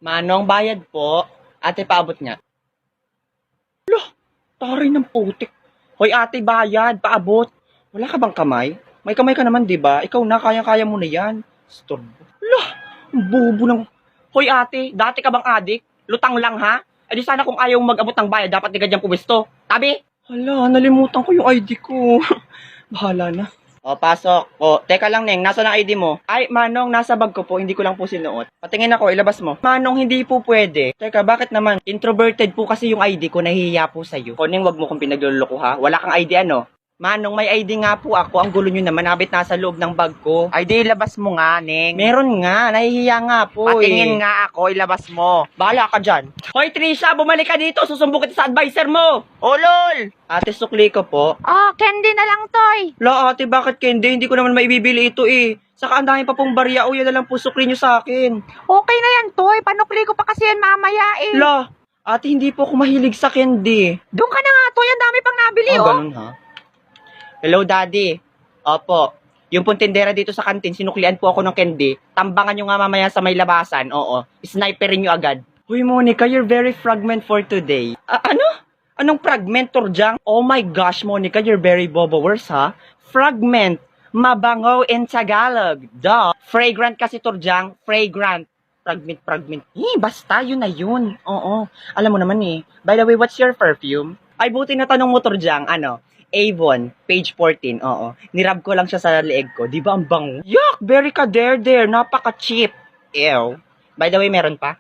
Manong, bayad po. Ate, paabot nga. Lah, taray ng putik. Hoy ate, bayad, paabot. Wala ka bang kamay? May kamay ka naman, di ba? Ikaw na, kaya-kaya mo na yan. Storbo. Lah, ang bobo ng... Hoy ate, dati ka bang adik? Lutang lang ha? Eh di sana kung ayaw mo mag-abot ng bayad, dapat di ka dyan pumisto. Tabi! Hala, nalimutan ko yung ID ko. Bahala na. O, pasok. O, teka lang, Neng. Nasa na ID mo? Ay, Manong, nasa bag ko po. Hindi ko lang po sinuot. Patingin ako, ilabas mo. Manong, hindi po pwede. Teka, bakit naman? Introverted po kasi yung ID ko. Nahihiya po sa'yo. O, Neng, wag mo kong pinagluloko ha. Wala kang ID ano? Manong, may ID nga po ako. Ang gulo nyo naman. Nabit nasa loob ng bag ko. ID, ilabas mo nga, Neng. Meron nga. Nahihiya nga po Patingin nga ako, ilabas mo. Bahala ka dyan. Hoy, Trisha, bumalik ka dito. Susumbong kita sa advisor mo. Oh, lol! Ate, sukli ko po. Oh, candy na lang, Toy. La, ate, bakit hindi? Hindi ko naman maibibili ito eh. Saka ang dami pa pong barya. O, yan na lang po, sukli nyo sa akin. Okay na yan, Toy. Panukli ko pa kasi yan mamaya eh. La, ate, hindi po ako mahilig sa candy. Doon ka na nga, Toy. Ang dami pang nabili, oh. Ganun ha? Hello, daddy. Opo. Yung pong tindera dito sa kantin, sinuklian po ako ng candy. Tambangan nyo nga mamaya sa may labasan. Oo. Sniperin nyo agad. Huy, Monica, you're very fragment for today. Ano? Anong fragment, Torjang? Oh my gosh, Monica, you're very bobowers, ha? Fragment. Mabango in Tagalog. Duh. Fragrant kasi, Torjang. Fragrant. Fragment. Basta, yun na yun. Oo. Alam mo naman eh. By the way, what's your perfume? Ay, buti na tanong mo, Torjang. Ano? Avon, page 14, oo. Nirab ko lang siya sa leeg ko. Di ba ang bango? Yuck! Very ka there. Napaka-cheap. Ew. By the way, meron pa?